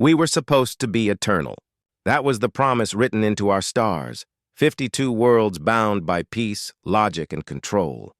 We were supposed to be eternal. That was the promise written into our stars, 52 worlds bound by peace, logic, and control.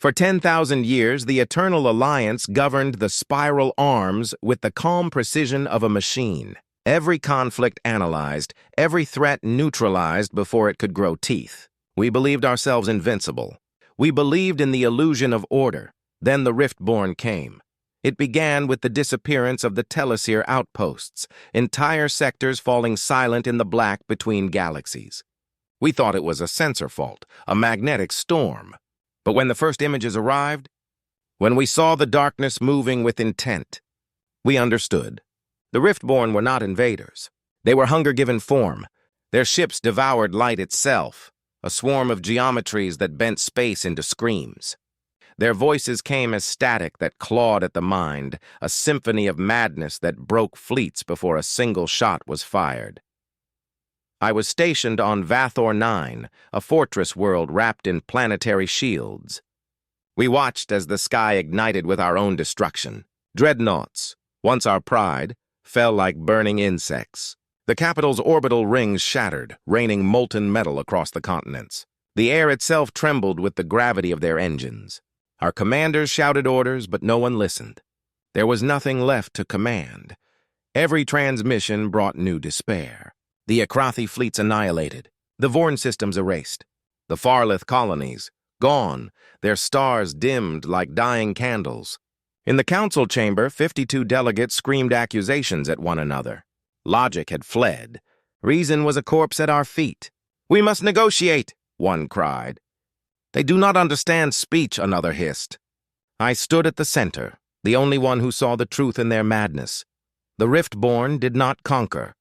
For 10,000 years, the Eternal Alliance governed the spiral arms with the calm precision of a machine. Every conflict analyzed, every threat neutralized before it could grow teeth. We believed ourselves invincible. We believed in the illusion of order. Then the Riftborn came. It began with the disappearance of the Telesir outposts, entire sectors falling silent in the black between galaxies. We thought it was a sensor fault, a magnetic storm. But when the first images arrived, when we saw the darkness moving with intent, we understood. The Riftborn were not invaders. They were hunger-given form. Their ships devoured light itself, a swarm of geometries that bent space into screams. Their voices came as static that clawed at the mind, a symphony of madness that broke fleets before a single shot was fired. I was stationed on Vathor 9, a fortress world wrapped in planetary shields. We watched as the sky ignited with our own destruction. Dreadnoughts, once our pride, fell like burning insects. The capital's orbital rings shattered, raining molten metal across the continents. The air itself trembled with the gravity of their engines. Our commanders shouted orders, but no one listened. There was nothing left to command. Every transmission brought new despair. The Akrathi fleets annihilated. The Vorn systems erased. The Farlith colonies, gone, their stars dimmed like dying candles. In the council chamber, 52 delegates screamed accusations at one another. Logic had fled. Reason was a corpse at our feet. "We must negotiate," one cried. "They do not understand speech," another hissed. I stood at the center, the only one who saw the truth in their madness. The Riftborn did not conquer.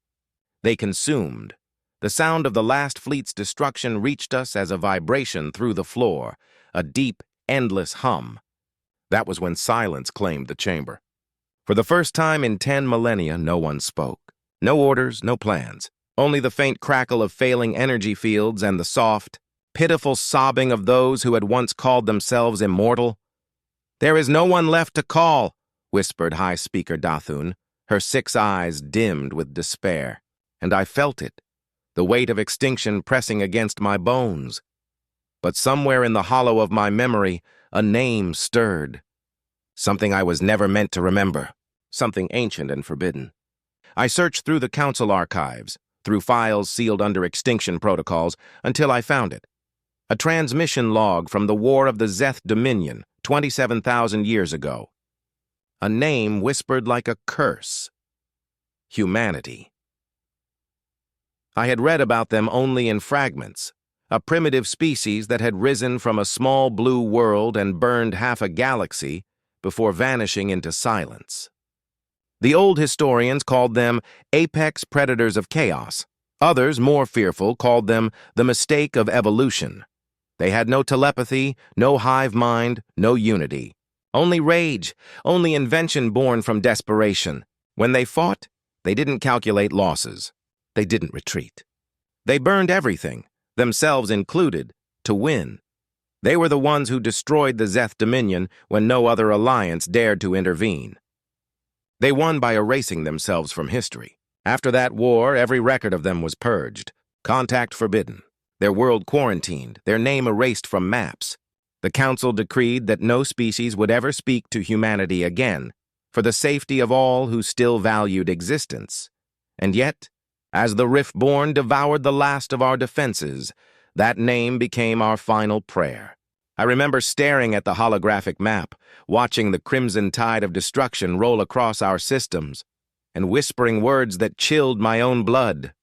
They consumed. The sound of the last fleet's destruction reached us as a vibration through the floor, a deep, endless hum. That was when silence claimed the chamber. For the first time in 10 millennia, no one spoke. No orders, no plans. Only the faint crackle of failing energy fields and the soft, pitiful sobbing of those who had once called themselves immortal. "There is no one left to call," whispered High Speaker Dathun, her 6 eyes dimmed with despair. And I felt it, the weight of extinction pressing against my bones. But somewhere in the hollow of my memory, a name stirred. Something I was never meant to remember, something ancient and forbidden. I searched through the council archives, through files sealed under extinction protocols, until I found it. A transmission log from the War of the Zeth Dominion, 27,000 years ago. A name whispered like a curse. Humanity. I had read about them only in fragments, a primitive species that had risen from a small blue world and burned half a galaxy before vanishing into silence. The old historians called them apex predators of chaos. Others, more fearful, called them the mistake of evolution. They had no telepathy, no hive mind, no unity. Only rage, only invention born from desperation. When they fought, they didn't calculate losses. They didn't retreat. They burned everything, themselves included, to win. They were the ones who destroyed the Zeth Dominion when no other alliance dared to intervene. They won by erasing themselves from history. After that war, every record of them was purged, contact forbidden, their world quarantined, their name erased from maps. The council decreed that no species would ever speak to humanity again, for the safety of all who still valued existence. And yet, as the Riftborn devoured the last of our defenses, that name became our final prayer. I remember staring at the holographic map, watching the crimson tide of destruction roll across our systems, and whispering words that chilled my own blood.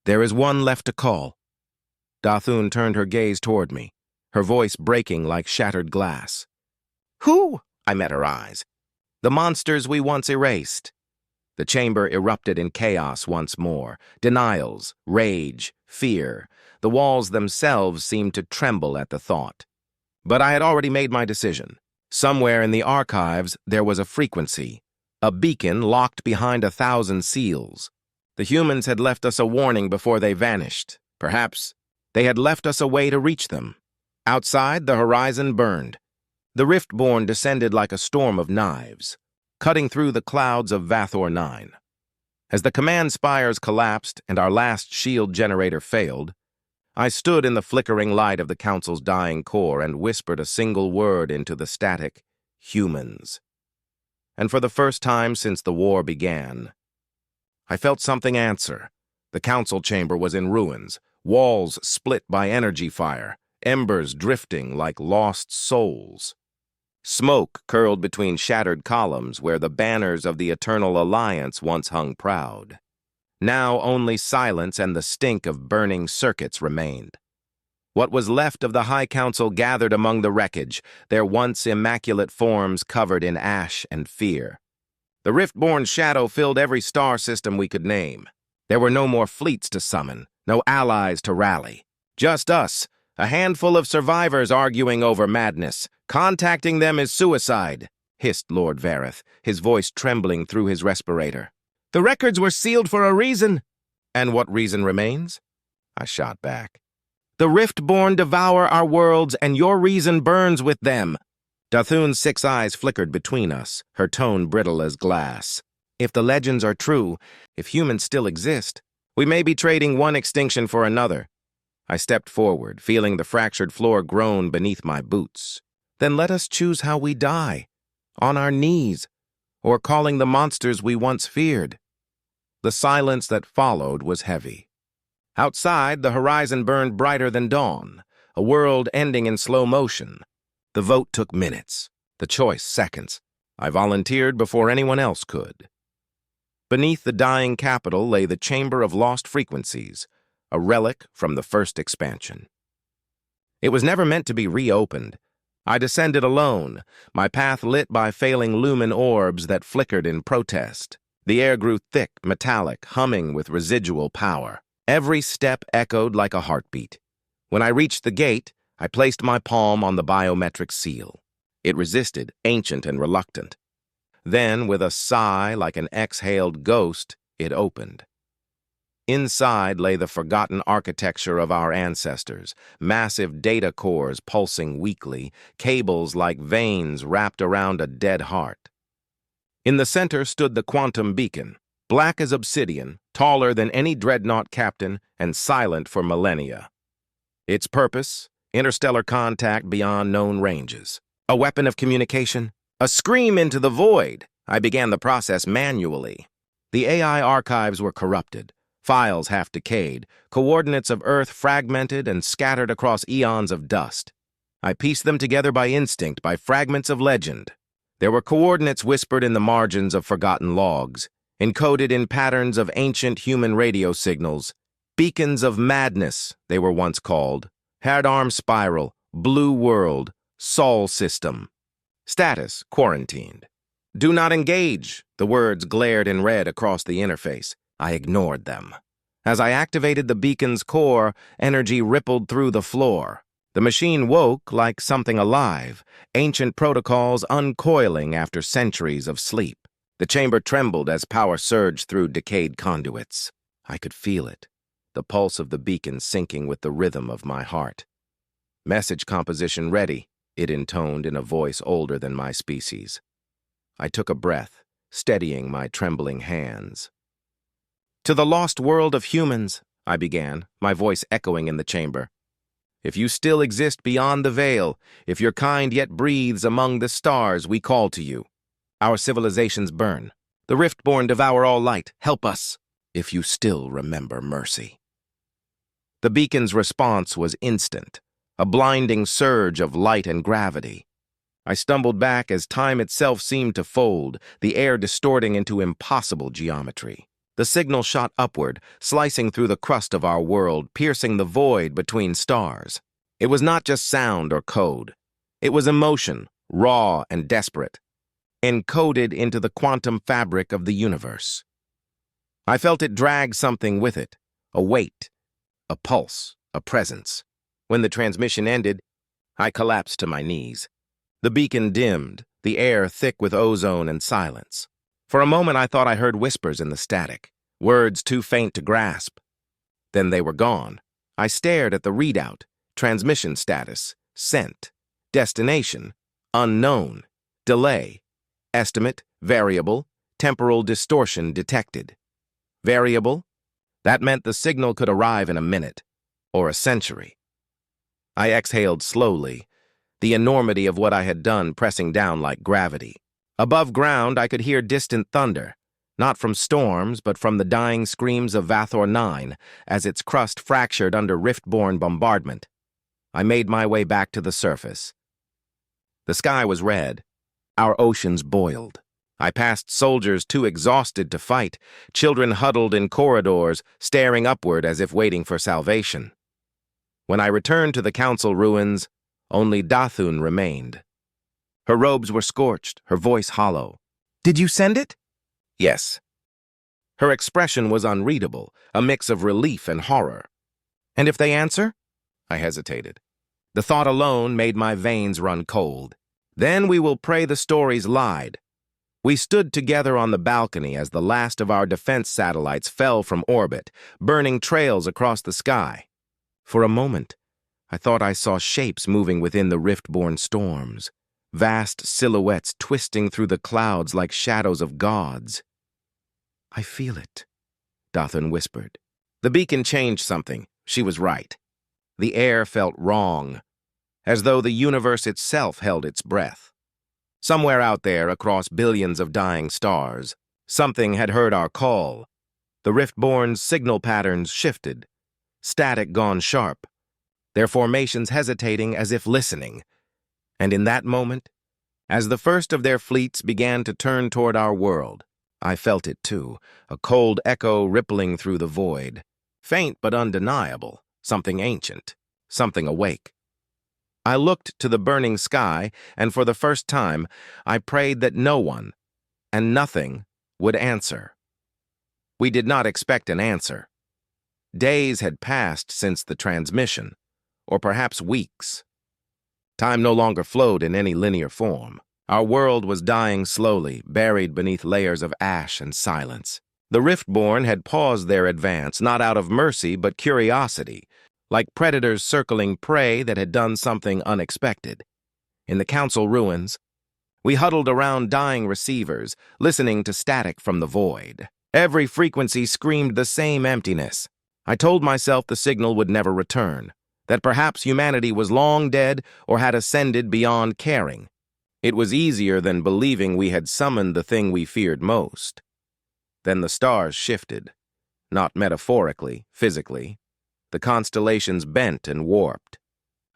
"There is one left to call." Dathun turned her gaze toward me, her voice breaking like shattered glass. "Who?" I met her eyes. "The monsters we once erased." The chamber erupted in chaos once more. Denials, rage, fear. The walls themselves seemed to tremble at the thought. But I had already made my decision. Somewhere in the archives there was a frequency, a beacon locked behind 1,000 seals. The humans had left us a warning before they vanished. Perhaps they had left us a way to reach them. Outside, the horizon burned. The Riftborn descended like a storm of knives, cutting through the clouds of Vathor 9. As the command spires collapsed and our last shield generator failed, I stood in the flickering light of the Council's dying core and whispered a single word into the static, humans. And for the first time since the war began, I felt something answer. The Council chamber was in ruins, walls split by energy fire, embers drifting like lost souls. Smoke curled between shattered columns where the banners of the Eternal Alliance once hung proud. Now only silence and the stink of burning circuits remained. What was left of the High Council gathered among the wreckage, their once immaculate forms covered in ash and fear. The Riftborn shadow filled every star system we could name. There were no more fleets to summon, no allies to rally. Just us, a handful of survivors arguing over madness. Contacting them is suicide, hissed Lord Vareth, his voice trembling through his respirator. The records were sealed for a reason. And what reason remains? I shot back. The Riftborn devour our worlds, and your reason burns with them. Dathoon's 6 eyes flickered between us, her tone brittle as glass. If the legends are true, if humans still exist, we may be trading one extinction for another. I stepped forward, feeling the fractured floor groan beneath my boots. Then let us choose how we die, on our knees, or calling the monsters we once feared. The silence that followed was heavy. Outside, the horizon burned brighter than dawn, a world ending in slow motion. The vote took minutes, the choice seconds. I volunteered before anyone else could. Beneath the dying capital lay the Chamber of Lost Frequencies, a relic from the first expansion. It was never meant to be reopened. I descended alone, my path lit by failing lumen orbs that flickered in protest. The air grew thick, metallic, humming with residual power. Every step echoed like a heartbeat. When I reached the gate, I placed my palm on the biometric seal. It resisted, ancient and reluctant. Then, with a sigh like an exhaled ghost, it opened. Inside lay the forgotten architecture of our ancestors, massive data cores pulsing weakly, cables like veins wrapped around a dead heart. In the center stood the quantum beacon, black as obsidian, taller than any dreadnought captain, and silent for millennia. Its purpose? Interstellar contact beyond known ranges. A weapon of communication? A scream into the void. I began the process manually. The AI archives were corrupted. Files half decayed, coordinates of Earth fragmented and scattered across eons of dust. I pieced them together by instinct, by fragments of legend. There were coordinates whispered in the margins of forgotten logs, encoded in patterns of ancient human radio signals. Beacons of madness, they were once called. Hadarm Spiral, Blue World, Sol System. Status, quarantined. Do not engage, the words glared in red across the interface. I ignored them. As I activated the beacon's core, energy rippled through the floor. The machine woke like something alive, ancient protocols uncoiling after centuries of sleep. The chamber trembled as power surged through decayed conduits. I could feel it, the pulse of the beacon syncing with the rhythm of my heart. Message composition ready, it intoned in a voice older than my species. I took a breath, steadying my trembling hands. To the lost world of humans, I began, my voice echoing in the chamber. If you still exist beyond the veil, if your kind yet breathes among the stars, we call to you. Our civilizations burn. The Riftborn devour all light. Help us, if you still remember mercy. The beacon's response was instant, a blinding surge of light and gravity. I stumbled back as time itself seemed to fold, the air distorting into impossible geometry. The signal shot upward, slicing through the crust of our world, piercing the void between stars. It was not just sound or code. It was emotion, raw and desperate, encoded into the quantum fabric of the universe. I felt it drag something with it, a weight, a pulse, a presence. When the transmission ended, I collapsed to my knees. The beacon dimmed, the air thick with ozone and silence. For a moment I thought I heard whispers in the static, words too faint to grasp. Then they were gone. I stared at the readout, transmission status, sent, destination, unknown, delay, estimate, variable, temporal distortion detected. Variable? That meant the signal could arrive in a minute, or a century. I exhaled slowly, the enormity of what I had done pressing down like gravity. Above ground, I could hear distant thunder, not from storms, but from the dying screams of Vathor 9 as its crust fractured under Riftborn bombardment. I made my way back to the surface. The sky was red. Our oceans boiled. I passed soldiers too exhausted to fight, children huddled in corridors, staring upward as if waiting for salvation. When I returned to the council ruins, only Dathun remained. Her robes were scorched, her voice hollow. "Did you send it?" "Yes." Her expression was unreadable, a mix of relief and horror. "And if they answer?" I hesitated. The thought alone made my veins run cold. "Then we will pray the stories lied." We stood together on the balcony as the last of our defense satellites fell from orbit, burning trails across the sky. For a moment, I thought I saw shapes moving within the Riftborn storms, vast silhouettes twisting through the clouds like shadows of gods. "I feel it," Dathun whispered. The beacon changed something. She was right. The air felt wrong, as though the universe itself held its breath. Somewhere out there, across billions of dying stars, something had heard our call. The Riftborn's signal patterns shifted, static gone sharp, their formations hesitating as if listening. And in that moment, as the first of their fleets began to turn toward our world, I felt it too, a cold echo rippling through the void. Faint but undeniable, something ancient, something awake. I looked to the burning sky, and for the first time, I prayed that no one, and nothing, would answer. We did not expect an answer. Days had passed since the transmission, or perhaps weeks. Time no longer flowed in any linear form. Our world was dying slowly, buried beneath layers of ash and silence. The Riftborn had paused their advance, not out of mercy but curiosity, like predators circling prey that had done something unexpected. In the council ruins, we huddled around dying receivers, listening to static from the void. Every frequency screamed the same emptiness. I told myself the signal would never return, that perhaps humanity was long dead or had ascended beyond caring. It was easier than believing we had summoned the thing we feared most. Then the stars shifted, not metaphorically, physically. The constellations bent and warped,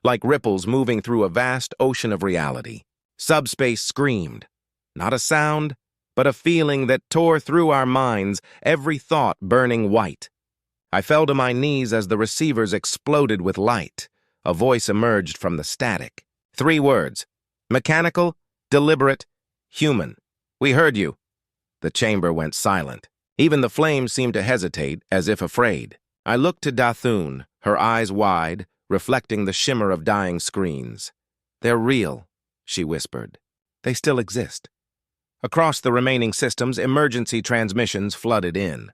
like ripples moving through a vast ocean of reality. Subspace screamed, not a sound, but a feeling that tore through our minds, every thought burning white. I fell to my knees as the receivers exploded with light. A voice emerged from the static. 3 words: mechanical, deliberate, human. "We heard you." The chamber went silent. Even the flames seemed to hesitate, as if afraid. I looked to Dathun, her eyes wide, reflecting the shimmer of dying screens. "They're real," she whispered. "They still exist." Across the remaining systems, emergency transmissions flooded in.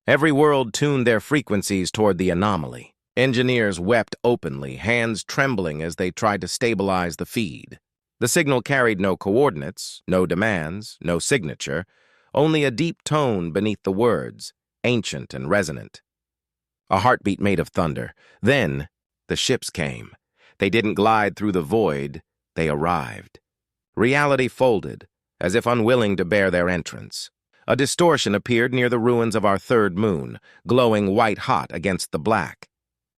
Every world tuned their frequencies toward the anomaly. Engineers wept openly, hands trembling as they tried to stabilize the feed. The signal carried no coordinates, no demands, no signature, only a deep tone beneath the words, ancient and resonant. A heartbeat made of thunder. Then, the ships came. They didn't glide through the void, they arrived. Reality folded, as if unwilling to bear their entrance. A distortion appeared near the ruins of our third moon, glowing white-hot against the black.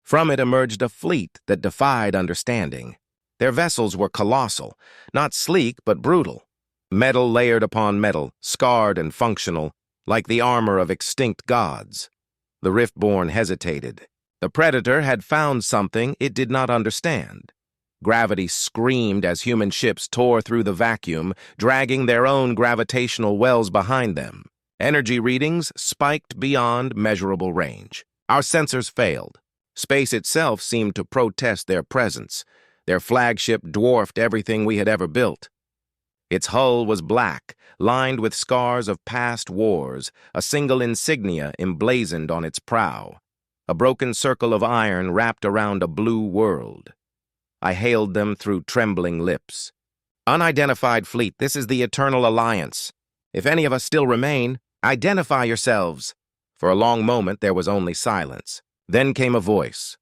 From it emerged a fleet that defied understanding. Their vessels were colossal, not sleek but brutal. Metal layered upon metal, scarred and functional, like the armor of extinct gods. The Riftborn hesitated. The Predator had found something it did not understand. Gravity screamed as human ships tore through the vacuum, dragging their own gravitational wells behind them. Energy readings spiked beyond measurable range. Our sensors failed. Space itself seemed to protest their presence. Their flagship dwarfed everything we had ever built. Its hull was black, lined with scars of past wars, a single insignia emblazoned on its prow. A broken circle of iron wrapped around a blue world. I hailed them through trembling lips. "Unidentified fleet, this is the Eternal Alliance. If any of us still remain, identify yourselves." For a long moment, there was only silence. Then came a voice.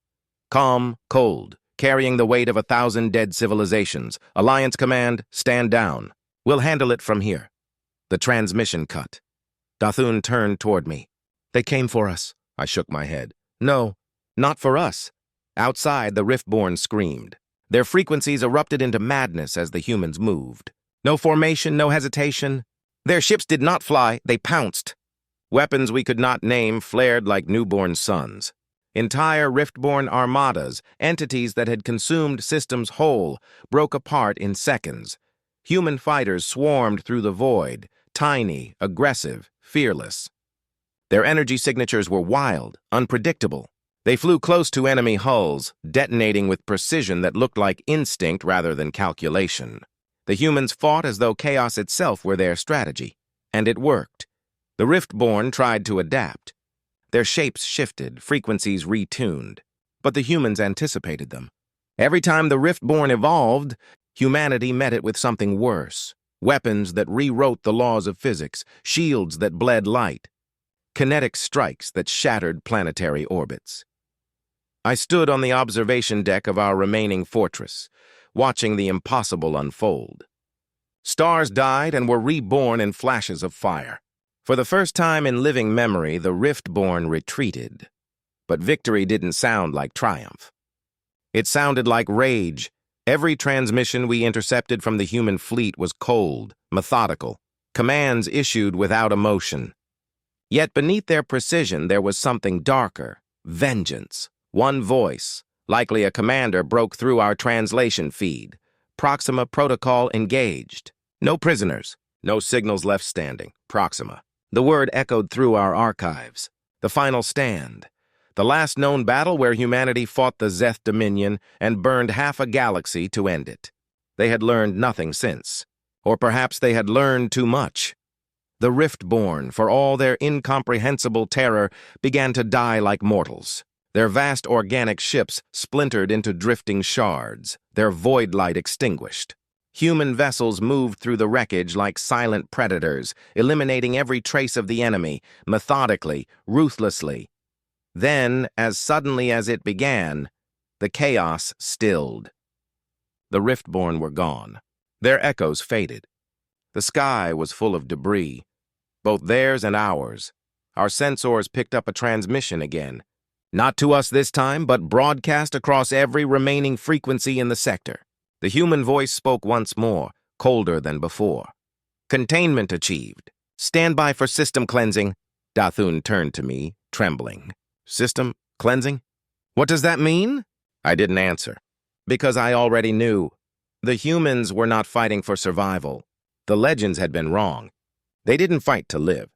Calm, cold, carrying the weight of 1,000 dead civilizations. Alliance command, stand down. We'll handle it from here. The transmission cut. Dathun turned toward me. They came for us. I shook my head. No, not for us. Outside, the Riftborn screamed. Their frequencies erupted into madness as the humans moved. No formation, no hesitation. Their ships did not fly, they pounced. Weapons we could not name flared like newborn suns. Entire Riftborn armadas, entities that had consumed systems whole, broke apart in seconds. Human fighters swarmed through the void, tiny, aggressive, fearless. Their energy signatures were wild, unpredictable. They flew close to enemy hulls, detonating with precision that looked like instinct rather than calculation. The humans fought as though chaos itself were their strategy, and it worked. The Riftborn tried to adapt. Their shapes shifted, frequencies retuned, but the humans anticipated them. Every time the Riftborn evolved, humanity met it with something worse. Weapons that rewrote the laws of physics, shields that bled light, kinetic strikes that shattered planetary orbits. I stood on the observation deck of our remaining fortress, watching the impossible unfold. Stars died and were reborn in flashes of fire. For the first time in living memory, the Riftborn retreated. But victory didn't sound like triumph. It sounded like rage. Every transmission we intercepted from the human fleet was cold, methodical, commands issued without emotion. Yet beneath their precision there was something darker, vengeance. One voice, likely a commander, broke through our translation feed. Proxima protocol engaged. No prisoners, no signals left standing. Proxima. The word echoed through our archives. The final stand. The last known battle where humanity fought the Zeth Dominion and burned half a galaxy to end it. They had learned nothing since. Or perhaps they had learned too much. The Riftborn, for all their incomprehensible terror, began to die like mortals. Their vast organic ships splintered into drifting shards, their void light extinguished. Human vessels moved through the wreckage like silent predators, eliminating every trace of the enemy, methodically, ruthlessly. Then, as suddenly as it began, the chaos stilled. The Riftborn were gone. Their echoes faded. The sky was full of debris, both theirs and ours. Our sensors picked up a transmission again. Not to us this time, but broadcast across every remaining frequency in the sector. The human voice spoke once more, colder than before. Containment achieved. Stand by for system cleansing. Dathun turned to me, trembling. System cleansing? What does that mean? I didn't answer, because I already knew. The humans were not fighting for survival. The legends had been wrong. They didn't fight to live.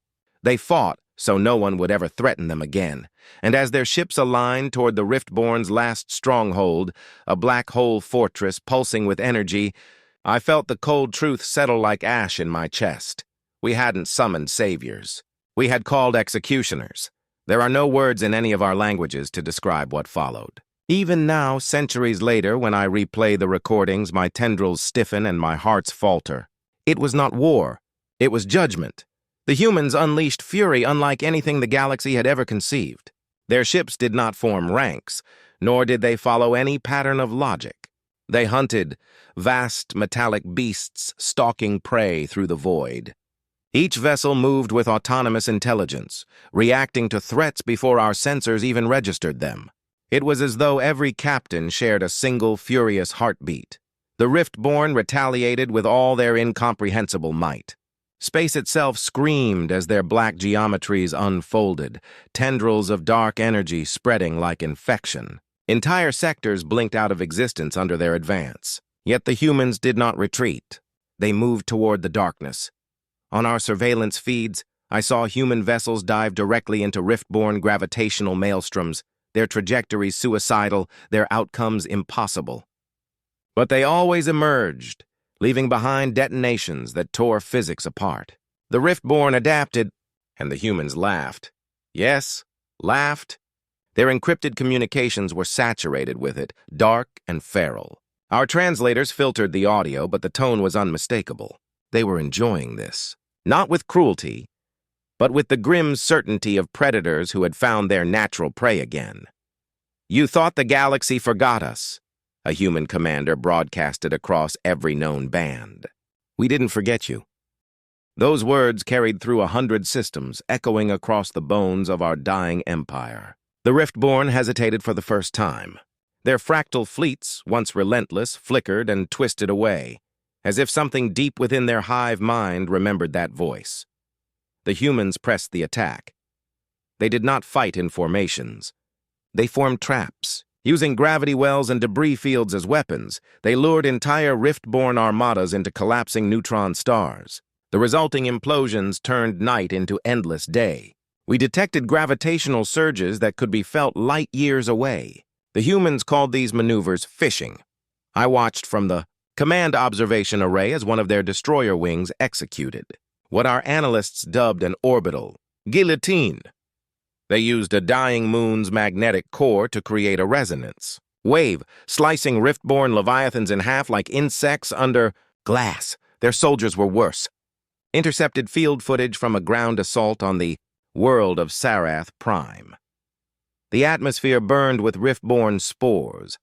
They fought so no one would ever threaten them again. And as their ships aligned toward the Riftborn's last stronghold, a black hole fortress pulsing with energy, I felt the cold truth settle like ash in my chest. We hadn't summoned saviors. We had called executioners. There are no words in any of our languages to describe what followed. Even now, centuries later, when I replay the recordings, my tendrils stiffen and my hearts falter. It was not war. It was judgment. The humans unleashed fury unlike anything the galaxy had ever conceived. Their ships did not form ranks, nor did they follow any pattern of logic. They hunted, vast metallic beasts stalking prey through the void. Each vessel moved with autonomous intelligence, reacting to threats before our sensors even registered them. It was as though every captain shared a single furious heartbeat. The Riftborn retaliated with all their incomprehensible might. Space itself screamed as their black geometries unfolded, tendrils of dark energy spreading like infection. Entire sectors blinked out of existence under their advance. Yet the humans did not retreat. They moved toward the darkness. On our surveillance feeds, I saw human vessels dive directly into Riftborn gravitational maelstroms, their trajectories suicidal, their outcomes impossible. But they always emerged, leaving behind detonations that tore physics apart. The Riftborn adapted, and the humans laughed. Yes, laughed. Their encrypted communications were saturated with it, dark and feral. Our translators filtered the audio, but the tone was unmistakable. They were enjoying this. Not with cruelty, but with the grim certainty of predators who had found their natural prey again. "You thought the galaxy forgot us," a human commander broadcasted across every known band. "We didn't forget you." Those words carried through 100 systems, echoing across the bones of our dying empire. The Riftborn hesitated for the first time. Their fractal fleets, once relentless, flickered and twisted away, as if something deep within their hive mind remembered that voice. The humans pressed the attack. They did not fight in formations. They formed traps. Using gravity wells and debris fields as weapons, they lured entire Riftborn armadas into collapsing neutron stars. The resulting implosions turned night into endless day. We detected gravitational surges that could be felt light years away. The humans called these maneuvers fishing. I watched from the command observation array as one of their destroyer wings executed what our analysts dubbed an orbital guillotine. They used a dying moon's magnetic core to create a resonance wave, slicing Riftborn leviathans in half like insects under glass. Their soldiers were worse. Intercepted field footage from a ground assault on the world of Sarath Prime. The atmosphere burned with Riftborn spores.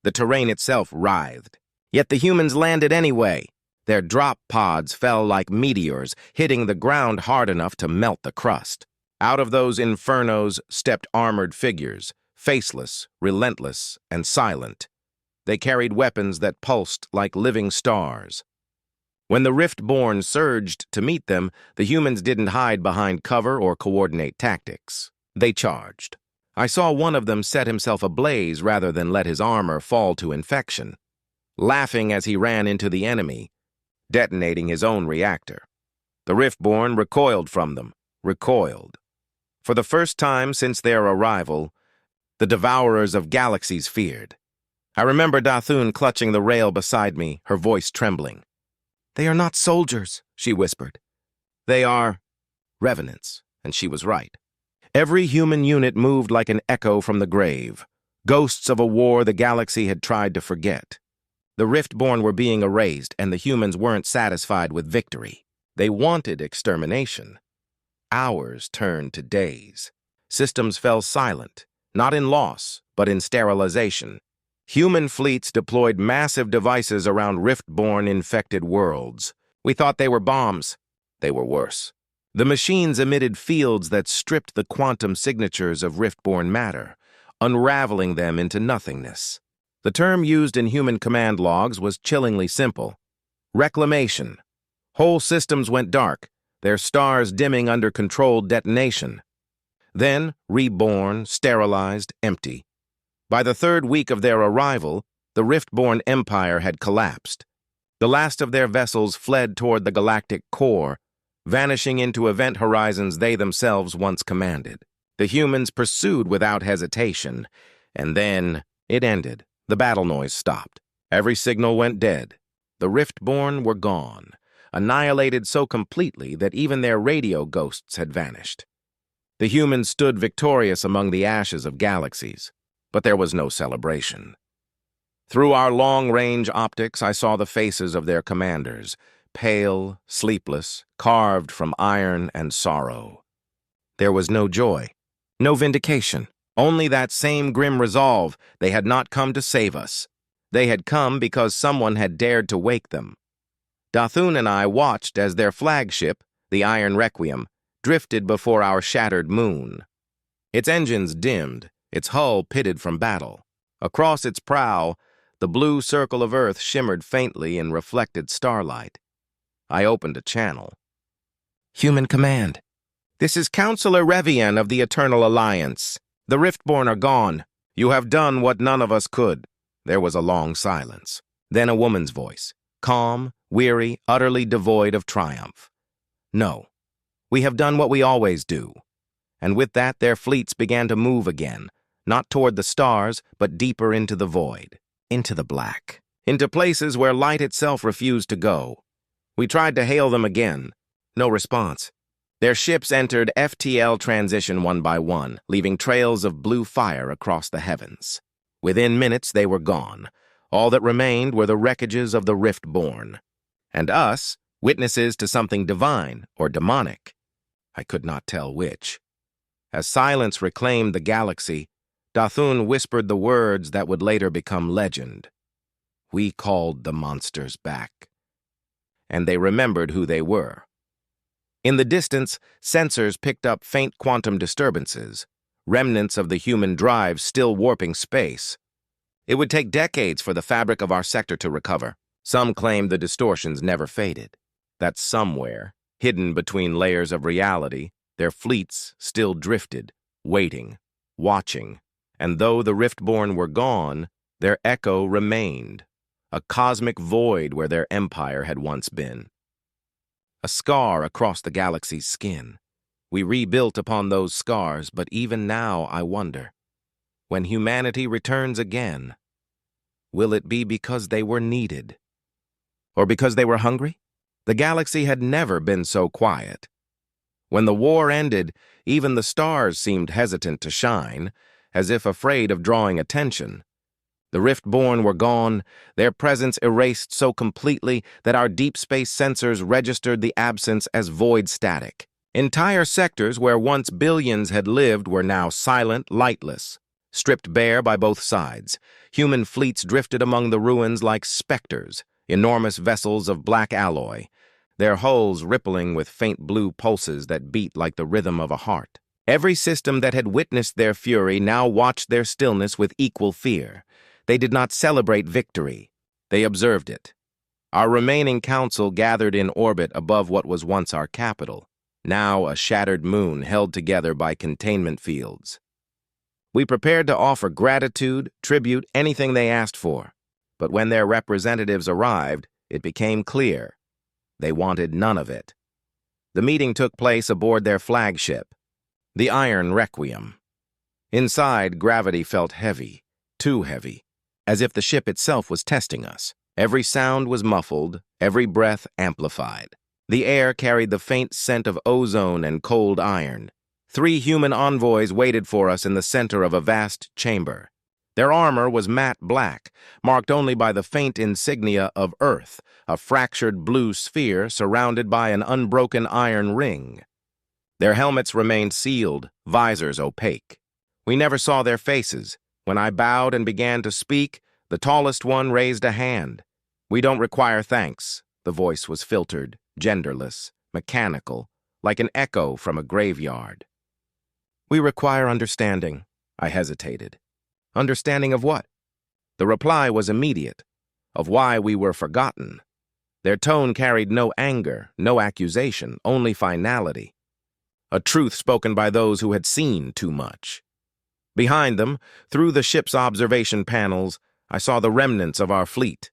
The terrain itself writhed. Yet the humans landed anyway. Their drop pods fell like meteors, hitting the ground hard enough to melt the crust. Out of those infernos stepped armored figures, faceless, relentless, and silent. They carried weapons that pulsed like living stars. When the Riftborn surged to meet them, the humans didn't hide behind cover or coordinate tactics. They charged. I saw one of them set himself ablaze rather than let his armor fall to infection, laughing as he ran into the enemy, detonating his own reactor. The Riftborn recoiled from them, recoiled. For the first time since their arrival, the devourers of galaxies feared. I remember Dathun clutching the rail beside me, her voice trembling. "They are not soldiers," she whispered. "They are revenants," and she was right. Every human unit moved like an echo from the grave, ghosts of a war the galaxy had tried to forget. The Riftborn were being erased, and the humans weren't satisfied with victory. They wanted extermination. Hours turned to days. Systems fell silent, not in loss, but in sterilization. Human fleets deployed massive devices around Riftborn-infected worlds. We thought they were bombs. They were worse. The machines emitted fields that stripped the quantum signatures of Riftborn matter, unraveling them into nothingness. The term used in human command logs was chillingly simple: reclamation. Whole systems went dark, their stars dimming under controlled detonation. Then, reborn, sterilized, empty. By the third week of their arrival, the Riftborn Empire had collapsed. The last of their vessels fled toward the galactic core, vanishing into event horizons they themselves once commanded. The humans pursued without hesitation, and then it ended. The battle noise stopped. Every signal went dead. The Riftborn were gone, annihilated so completely that even their radio ghosts had vanished. The humans stood victorious among the ashes of galaxies, but there was no celebration. Through our long-range optics, I saw the faces of their commanders, pale, sleepless, carved from iron and sorrow. There was no joy, no vindication. Only that same grim resolve: they had not come to save us. They had come because someone had dared to wake them. Dathun and I watched as their flagship, the Iron Requiem, drifted before our shattered moon. Its engines dimmed, its hull pitted from battle. Across its prow, the blue circle of Earth shimmered faintly in reflected starlight. I opened a channel. "Human Command. This is Counselor Revian of the Eternal Alliance. The Riftborn are gone. You have done what none of us could." There was a long silence. Then a woman's voice, calm, weary, utterly devoid of triumph. "No, we have done what we always do." And with that, their fleets began to move again, not toward the stars, but deeper into the void, into the black, into places where light itself refused to go. We tried to hail them again. No response. Their ships entered FTL transition one by one, leaving trails of blue fire across the heavens. Within minutes, they were gone. All that remained were the wreckages of the Riftborn. And us, witnesses to something divine or demonic. I could not tell which. As silence reclaimed the galaxy, Dathun whispered the words that would later become legend. We called the monsters back. And they remembered who they were. In the distance, sensors picked up faint quantum disturbances, remnants of the human drive still warping space. It would take decades for the fabric of our sector to recover. Some claimed the distortions never faded, that somewhere, hidden between layers of reality, their fleets still drifted, waiting, watching, and though the Riftborn were gone, their echo remained, a cosmic void where their empire had once been. A scar across the galaxy's skin. We rebuilt upon those scars, but even now I wonder, when humanity returns again, will it be because they were needed? Or because they were hungry? The galaxy had never been so quiet. When the war ended, even the stars seemed hesitant to shine, as if afraid of drawing attention. The Riftborn were gone, their presence erased so completely that our deep space sensors registered the absence as void static. Entire sectors where once billions had lived were now silent, lightless, stripped bare by both sides. Human fleets drifted among the ruins like specters, enormous vessels of black alloy, their hulls rippling with faint blue pulses that beat like the rhythm of a heart. Every system that had witnessed their fury now watched their stillness with equal fear. They did not celebrate victory. They observed it. Our remaining council gathered in orbit above what was once our capital, now a shattered moon held together by containment fields. We prepared to offer gratitude, tribute, anything they asked for. But when their representatives arrived, it became clear. They wanted none of it. The meeting took place aboard their flagship, the Iron Requiem. Inside, gravity felt heavy, too heavy, as if the ship itself was testing us. Every sound was muffled, every breath amplified. The air carried the faint scent of ozone and cold iron. 3 human envoys waited for us in the center of a vast chamber. Their armor was matte black, marked only by the faint insignia of Earth, a fractured blue sphere surrounded by an unbroken iron ring. Their helmets remained sealed, visors opaque. We never saw their faces. When I bowed and began to speak, the tallest one raised a hand. "We don't require thanks." The voice was filtered, genderless, mechanical, like an echo from a graveyard. "We require understanding." I hesitated. Understanding of what? The reply was immediate, of why we were forgotten. Their tone carried no anger, no accusation, only finality. A truth spoken by those who had seen too much. Behind them, through the ship's observation panels, I saw the remnants of our fleet.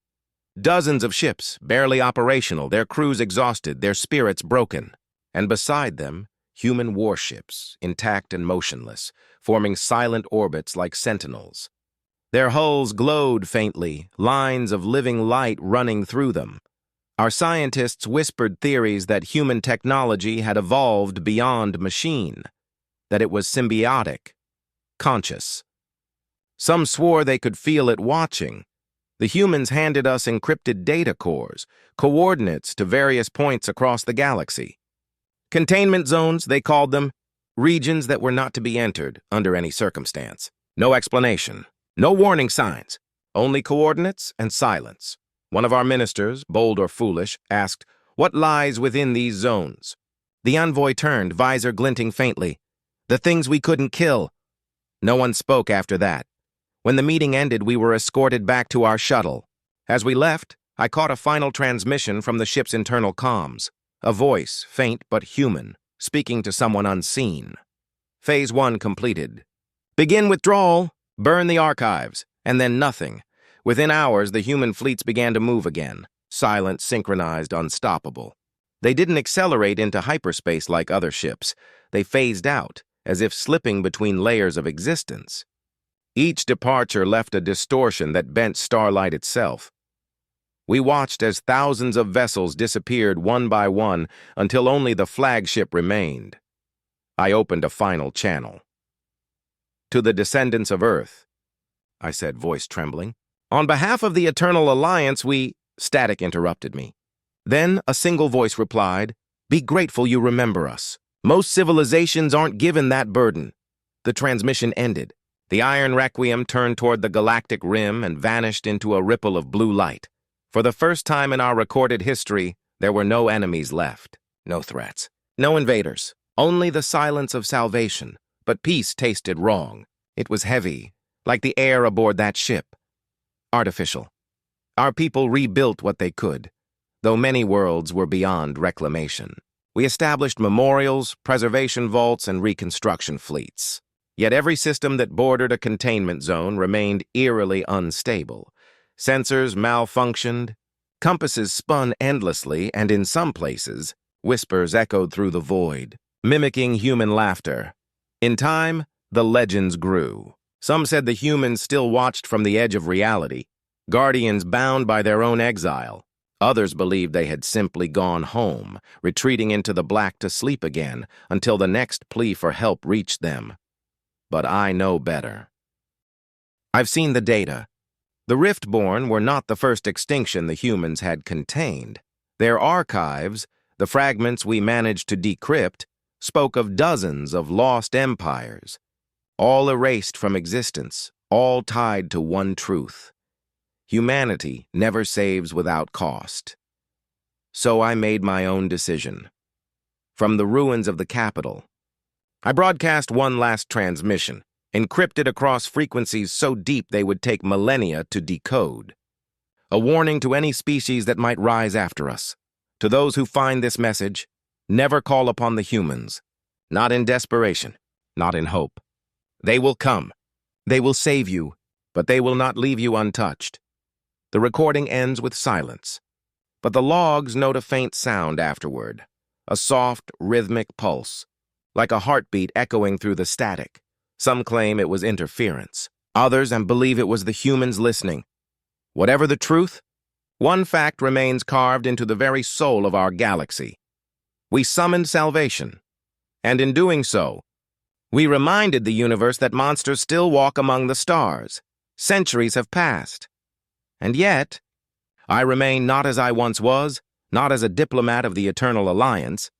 Dozens of ships, barely operational, their crews exhausted, their spirits broken. And beside them, human warships, intact and motionless, forming silent orbits like sentinels. Their hulls glowed faintly, lines of living light running through them. Our scientists whispered theories that human technology had evolved beyond machine, that it was symbiotic, conscious. Some swore they could feel it watching. The humans handed us encrypted data cores, coordinates to various points across the galaxy. Containment zones, they called them, regions that were not to be entered under any circumstance. No explanation, no warning signs, only coordinates and silence. One of our ministers, bold or foolish, asked, "What lies within these zones?" The envoy turned, visor glinting faintly. "The things we couldn't kill." No one spoke after that. When the meeting ended, we were escorted back to our shuttle. As we left, I caught a final transmission from the ship's internal comms. A voice, faint but human, speaking to someone unseen. Phase 1 completed. Begin withdrawal, burn the archives, and then nothing. Within hours, the human fleets began to move again, silent, synchronized, unstoppable. They didn't accelerate into hyperspace like other ships. They phased out, as if slipping between layers of existence. Each departure left a distortion that bent starlight itself. We watched as thousands of vessels disappeared one by one until only the flagship remained. I opened a final channel. "To the descendants of Earth," I said, voice trembling. "On behalf of the Eternal Alliance, we—" Static interrupted me. Then a single voice replied, "Be grateful you remember us." Most civilizations aren't given that burden. The transmission ended. The iron requiem turned toward the galactic rim and vanished into a ripple of blue light. For the first time in our recorded history, there were no enemies left. No threats. No invaders. Only the silence of salvation. But peace tasted wrong. It was heavy, like the air aboard that ship. Artificial. Our people rebuilt what they could, though many worlds were beyond reclamation. We established memorials, preservation vaults, and reconstruction fleets. Yet every system that bordered a containment zone remained eerily unstable. Sensors malfunctioned, compasses spun endlessly, and in some places, whispers echoed through the void, mimicking human laughter. In time, the legends grew. Some said the humans still watched from the edge of reality, guardians bound by their own exile. Others believed they had simply gone home, retreating into the black to sleep again until the next plea for help reached them. But I know better. I've seen the data. The Riftborn were not the first extinction the humans had contained. Their archives, the fragments we managed to decrypt, spoke of dozens of lost empires, all erased from existence, all tied to one truth. Humanity never saves without cost. So I made my own decision. From the ruins of the capital, I broadcast one last transmission, encrypted across frequencies so deep they would take millennia to decode. A warning to any species that might rise after us. To those who find this message, never call upon the humans. Not in desperation, not in hope. They will come. They will save you, but they will not leave you untouched. The recording ends with silence, but the logs note a faint sound afterward, a soft, rhythmic pulse, like a heartbeat echoing through the static. Some claim it was interference. Others believe it was the humans listening. Whatever the truth, one fact remains carved into the very soul of our galaxy. We summoned salvation, and in doing so, we reminded the universe that monsters still walk among the stars. Centuries have passed. And yet, I remain not as I once was, not as a diplomat of the Eternal Alliance,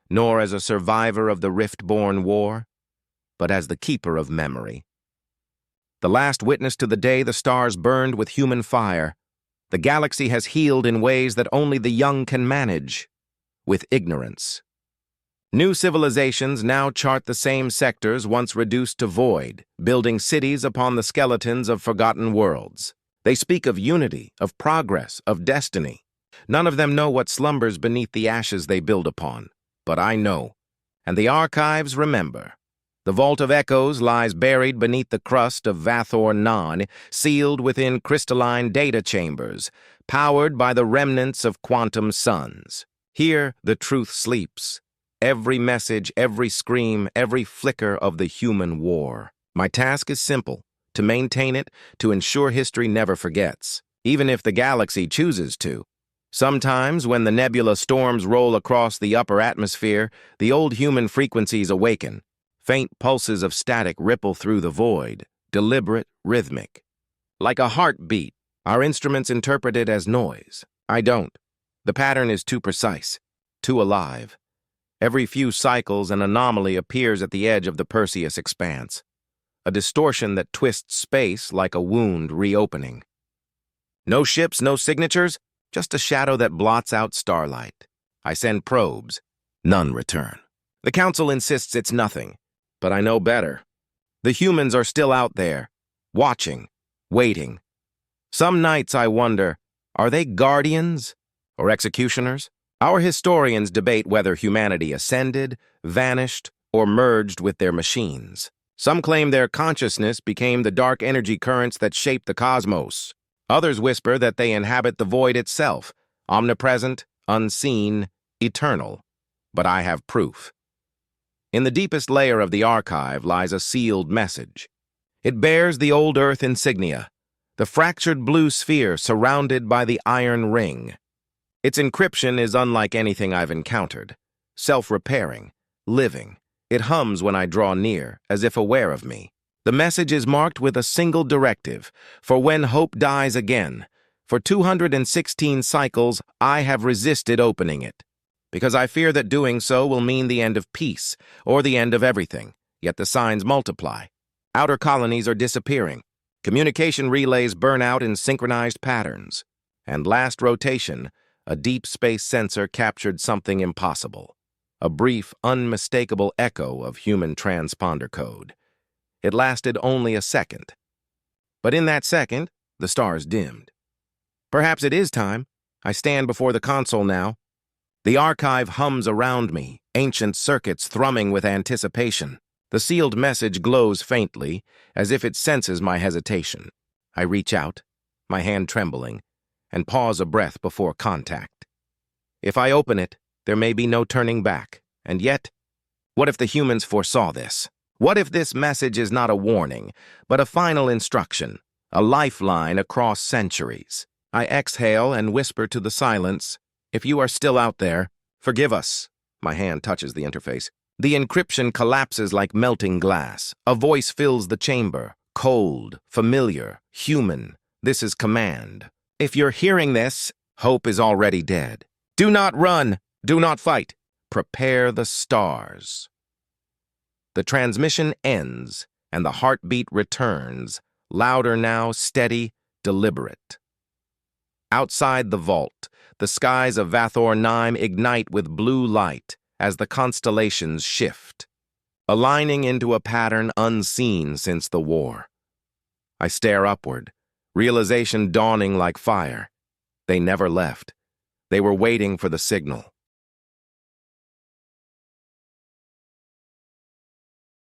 nor as a survivor of the Riftborn War, but as the keeper of memory. The last witness to the day the stars burned with human fire, the galaxy has healed in ways that only the young can manage, with ignorance. New civilizations now chart the same sectors once reduced to void, building cities upon the skeletons of forgotten worlds. They speak of unity, of progress, of destiny. None of them know what slumbers beneath the ashes they build upon. But I know, and the archives remember. The Vault of Echoes lies buried beneath the crust of Vathor Non, sealed within crystalline data chambers, powered by the remnants of quantum suns. Here the truth sleeps. Every message, every scream, every flicker of the human war. My task is simple. To maintain it, to ensure history never forgets, even if the galaxy chooses to. Sometimes, when the nebula storms roll across the upper atmosphere, the old human frequencies awaken. Faint pulses of static ripple through the void, deliberate, rhythmic. Like a heartbeat, our instruments interpret it as noise. I don't. The pattern is too precise, too alive. Every few cycles, an anomaly appears at the edge of the Perseus expanse. A distortion that twists space like a wound reopening. No ships, no signatures, just a shadow that blots out starlight. I send probes. None return. The Council insists it's nothing, but I know better. The humans are still out there, watching, waiting. Some nights I wonder, are they guardians or executioners? Our historians debate whether humanity ascended, vanished, or merged with their machines. Some claim their consciousness became the dark energy currents that shape the cosmos. Others whisper that they inhabit the void itself, omnipresent, unseen, eternal. But I have proof. In the deepest layer of the archive lies a sealed message. It bears the old Earth insignia, the fractured blue sphere surrounded by the iron ring. Its encryption is unlike anything I've encountered, self-repairing, living. It hums when I draw near, as if aware of me. The message is marked with a single directive, for when hope dies again. For 216 cycles, I have resisted opening it, because I fear that doing so will mean the end of peace, or the end of everything. Yet the signs multiply. Outer colonies are disappearing. Communication relays burn out in synchronized patterns. And last rotation, a deep space sensor captured something impossible. A brief, unmistakable echo of human transponder code. It lasted only a second. But in that second, the stars dimmed. Perhaps it is time. I stand before the console now. The archive hums around me, ancient circuits thrumming with anticipation. The sealed message glows faintly, as if it senses my hesitation. I reach out, my hand trembling, and pause a breath before contact. If I open it, there may be no turning back. And yet, what if the humans foresaw this? What if this message is not a warning, but a final instruction, a lifeline across centuries? I exhale and whisper to the silence, "If you are still out there, forgive us." My hand touches the interface. The encryption collapses like melting glass. A voice fills the chamber, cold, familiar, human. This is command. If you're hearing this, hope is already dead. Do not run. Do not fight. Prepare the stars. The transmission ends, and the heartbeat returns, louder now, steady, deliberate. Outside the vault, the skies of Vathor 9 ignite with blue light as the constellations shift, aligning into a pattern unseen since the war. I stare upward, realization dawning like fire. They never left. They were waiting for the signal.